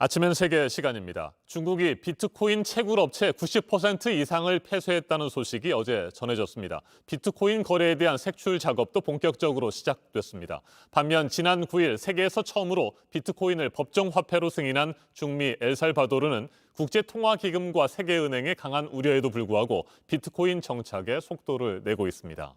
아침엔 세계 시간입니다. 중국이 비트코인 채굴업체 90% 이상을 폐쇄했다는 소식이 어제 전해졌습니다. 비트코인 거래에 대한 색출 작업도 본격적으로 시작됐습니다. 반면 지난 9일 세계에서 처음으로 비트코인을 법정화폐로 승인한 중미 엘살바도르는 국제통화기금과 세계은행의 강한 우려에도 불구하고 비트코인 정착에 속도를 내고 있습니다.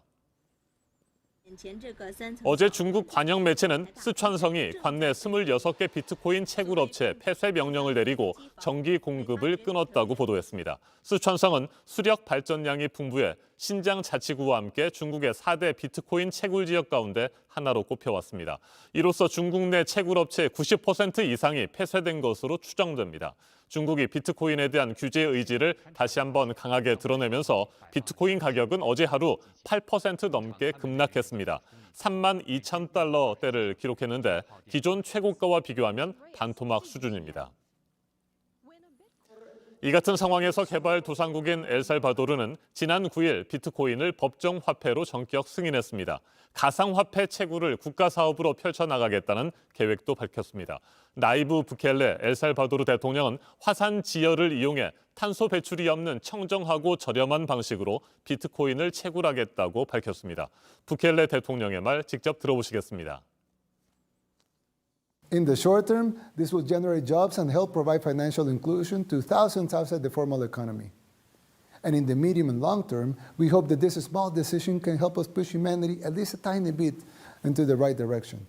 어제 중국 관영 매체는 스촨성이 관내 26개 비트코인 채굴업체 폐쇄 명령을 내리고 정기 공급을 끊었다고 보도했습니다. 스촨성은 수력 발전량이 풍부해 신장 자치구와 함께 중국의 4대 비트코인 채굴 지역 가운데 하나로 꼽혀왔습니다. 이로써 중국 내 채굴업체 90% 이상이 폐쇄된 것으로 추정됩니다. 중국이 비트코인에 대한 규제 의지를 다시 한번 강하게 드러내면서 비트코인 가격은 어제 하루 8% 넘게 급락했습니다. 32,000달러대를 기록했는데 기존 최고가와 비교하면 반토막 수준입니다. 이 같은 상황에서 개발도상국인 엘살바도르는 지난 9일 비트코인을 법정화폐로 전격 승인했습니다. 가상화폐 채굴을 국가사업으로 펼쳐나가겠다는 계획도 밝혔습니다. 나이브 부켈레 엘살바도르 대통령은 화산 지열을 이용해 탄소 배출이 없는 청정하고 저렴한 방식으로 비트코인을 채굴하겠다고 밝혔습니다. 부켈레 대통령의 말 직접 들어보시겠습니다. In the short term, this will generate jobs and help provide financial inclusion to thousands outside the formal economy. And in the medium and long term, we hope that this small decision can help us push humanity at least a tiny bit into the right direction.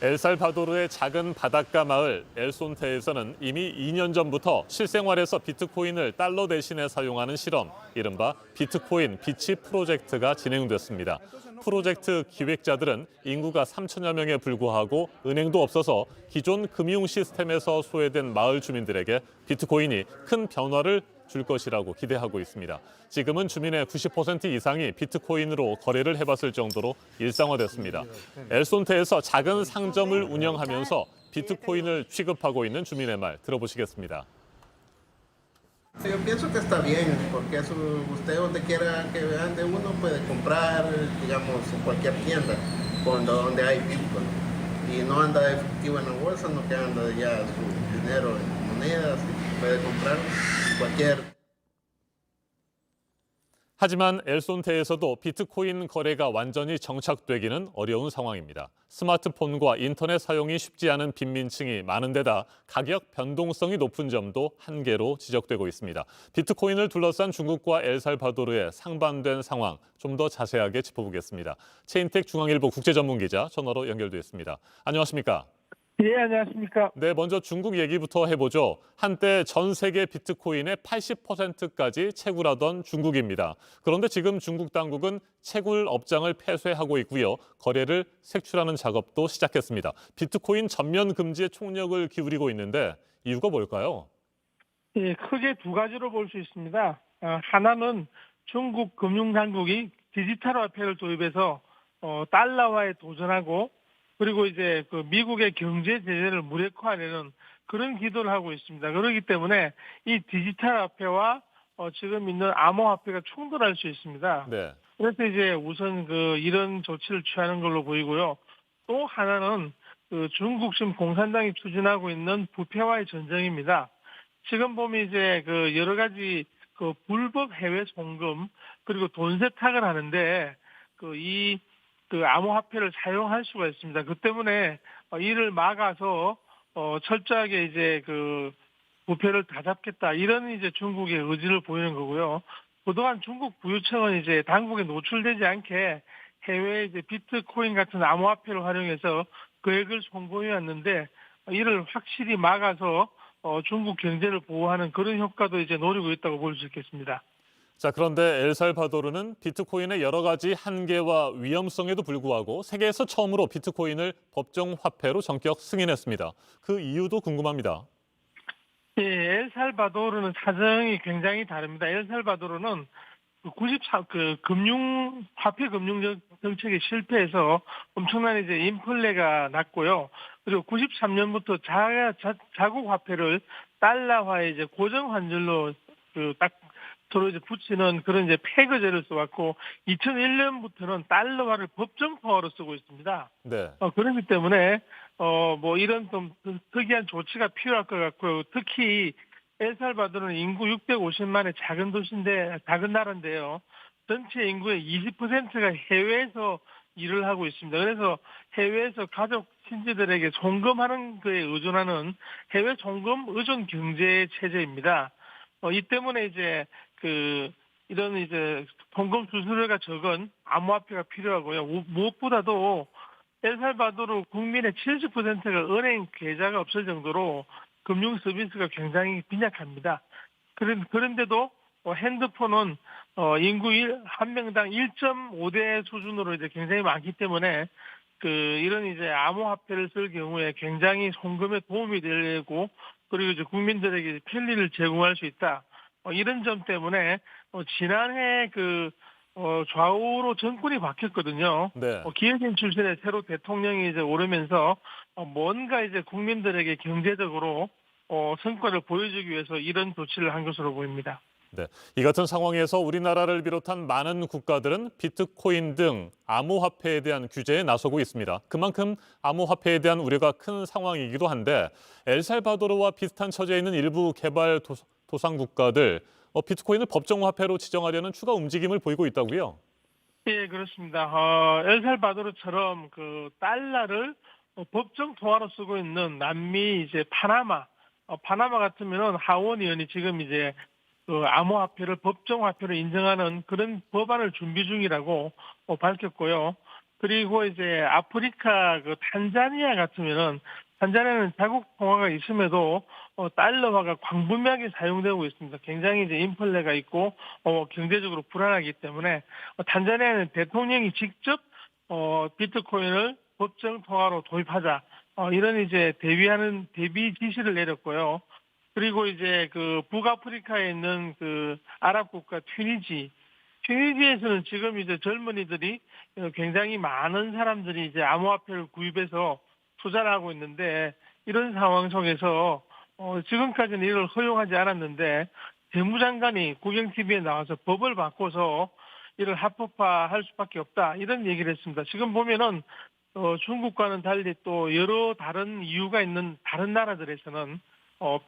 엘살바도르의 작은 바닷가 마을 엘손테에서는 이미 2년 전부터 실생활에서 비트코인을 달러 대신에 사용하는 실험, 이른바 비트코인 비치 프로젝트가 진행됐습니다. 프로젝트 기획자들은 인구가 3천여 명에 불과하고 은행도 없어서 기존 금융 시스템에서 소외된 마을 주민들에게 비트코인이 큰 변화를 줄 것이라고 기대하고 있습니다. 지금은 주민의 90% 이상이 비트코인으로 거래를 해봤을 정도로 일상화됐습니다. 엘손테에서 작은 상점을 운영하면서 비트코인을 취급하고 있는 주민의 말 들어보시겠습니다. Yo pienso que está bien, porque eso, usted donde quiera que vean de uno puede comprar, digamos, en cualquier tienda, donde hay Bitcoin. Y no anda efectivo en la bolsa, no que anda ya su dinero en monedas, puede comprar en cualquier. 하지만 엘손테에서도 비트코인 거래가 완전히 정착되기는 어려운 상황입니다. 스마트폰과 인터넷 사용이 쉽지 않은 빈민층이 많은 데다 가격 변동성이 높은 점도 한계로 지적되고 있습니다. 비트코인을 둘러싼 중국과 엘살바도르의 상반된 상황 좀 더 자세하게 짚어보겠습니다. 최인택 중앙일보 국제전문기자 전화로 연결돼 있습니다. 안녕하십니까? 예, 안녕하십니까? 네, 먼저 중국 얘기부터 해보죠. 한때 전 세계 비트코인의 80%까지 채굴하던 중국입니다. 그런데 지금 중국 당국은 채굴 업장을 폐쇄하고 있고요. 거래를 색출하는 작업도 시작했습니다. 비트코인 전면 금지에 총력을 기울이고 있는데 이유가 뭘까요? 예, 크게 두 가지로 볼 수 있습니다. 하나는 중국 금융당국이 디지털 화폐를 도입해서 달러화에 도전하고 그리고 이제 그 미국의 경제 제재를 무력화하려는 그런 기도를 하고 있습니다. 그렇기 때문에 이 디지털 화폐와 지금 있는 암호화폐가 충돌할 수 있습니다. 네. 그래서 이제 우선 이런 조치를 취하는 걸로 보이고요. 또 하나는 중국 지금 공산당이 추진하고 있는 부패와의 전쟁입니다. 지금 보면 이제 여러 가지 불법 해외 송금 그리고 돈 세탁을 하는데 이 암호화폐를 사용할 수가 있습니다. 그 때문에 이를 막아서 철저하게 이제 부패를 다잡겠다 이런 이제 중국의 의지를 보이는 거고요. 그동안 중국 부유층은 이제 당국에 노출되지 않게 해외 이제 비트코인 같은 암호화폐를 활용해서 거액을 송금해 왔는데 이를 확실히 막아서 중국 경제를 보호하는 그런 효과도 이제 노리고 있다고 볼 수 있겠습니다. 자, 그런데 엘살바도르는 비트코인의 여러 가지 한계와 위험성에도 불구하고 세계에서 처음으로 비트코인을 법정 화폐로 전격 승인했습니다. 그 이유도 궁금합니다. 예, 엘살바도르는 사정이 굉장히 다릅니다. 엘살바도르는 화폐 금융 정책에 실패해서 엄청난 이제 인플레가 났고요. 그리고 93년부터 자국 화폐를 달러화에 이제 고정 환율로 딱 서로 이제 붙이는 그런 이제 패거제를 써왔고 2001년부터는 달러화를 법정 통화로 쓰고 있습니다. 네. 그렇기 때문에 뭐 이런 좀 특이한 조치가 필요할 것 같고요. 특히 엘살바도르는 인구 650만의 작은 도시인데 작은 나라인데요. 전체 인구의 20%가 해외에서 일을 하고 있습니다. 그래서 해외에서 가족 친지들에게 송금하는 거에 의존하는 해외 송금 의존 경제 체제입니다. 이 때문에 이제 이런 이제 송금 수수료가 적은 암호화폐가 필요하고요. 무엇보다도 엘살바도르 국민의 70%가 은행 계좌가 없을 정도로 금융 서비스가 굉장히 빈약합니다. 그런데도 핸드폰은 인구 한 명당 1.5대 수준으로 이제 굉장히 많기 때문에 이런 이제 암호화폐를 쓸 경우에 굉장히 송금에 도움이 되고 그리고 이제 국민들에게 편리를 제공할 수 있다. 이런 점 때문에 지난해 좌우로 정권이 바뀌었거든요. 네. 기획인 출신의 새로 대통령이 이제 오르면서 뭔가 이제 국민들에게 경제적으로 성과를 보여주기 위해서 이런 조치를 한 것으로 보입니다. 네. 이 같은 상황에서 우리나라를 비롯한 많은 국가들은 비트코인 등 암호화폐에 대한 규제에 나서고 있습니다. 그만큼 암호화폐에 대한 우려가 큰 상황이기도 한데 엘살바도르와 비슷한 처지에 있는 일부 개발 도상 국가들 비트코인을 법정화폐로 지정하려는 추가 움직임을 보이고 있다고요? 예, 그렇습니다. 엘살바도르처럼 달러를 법정 통화로 쓰고 있는 남미 이제 파나마 같으면은 하원 의원이 지금 이제 암호화폐를 법정화폐로 인정하는 그런 법안을 준비 중이라고 밝혔고요. 그리고 이제 아프리카 탄자니아 같으면은 탄자니아는 자국 통화가 있음에도 달러화가 광범위하게 사용되고 있습니다. 굉장히 이제 인플레가 있고 경제적으로 불안하기 때문에 탄자니아는 대통령이 직접 비트코인을 법정 통화로 도입하자 이런 이제 대비 지시를 내렸고요. 그리고 이제 북아프리카에 있는 아랍 국가 튀니지에서는 지금 이제 젊은이들이 굉장히 많은 사람들이 이제 암호화폐를 구입해서 투자를 하고 있는데 이런 상황 속에서 지금까지는 이걸 허용하지 않았는데 재무장관이 국영TV에 나와서 법을 바꿔서 이를 합법화할 수밖에 없다 이런 얘기를 했습니다. 지금 보면은 중국과는 달리 또 여러 다른 이유가 있는 다른 나라들에서는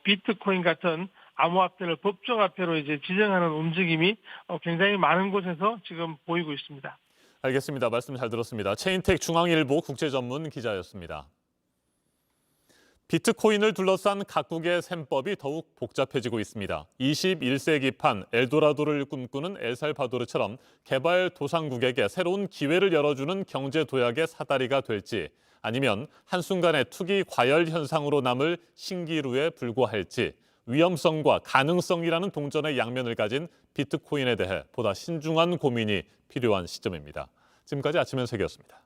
비트코인 같은 암호화폐를 법정화폐로 이제 지정하는 움직임이 굉장히 많은 곳에서 지금 보이고 있습니다. 알겠습니다. 말씀 잘 들었습니다. 최인택 중앙일보 국제전문 기자였습니다. 비트코인을 둘러싼 각국의 셈법이 더욱 복잡해지고 있습니다. 21세기판 엘도라도를 꿈꾸는 엘살바도르처럼 개발도상국에게 새로운 기회를 열어주는 경제 도약의 사다리가 될지 아니면 한순간의 투기 과열 현상으로 남을 신기루에 불과할지 위험성과 가능성이라는 동전의 양면을 가진 비트코인에 대해 보다 신중한 고민이 필요한 시점입니다. 지금까지 아침 현석이었습니다.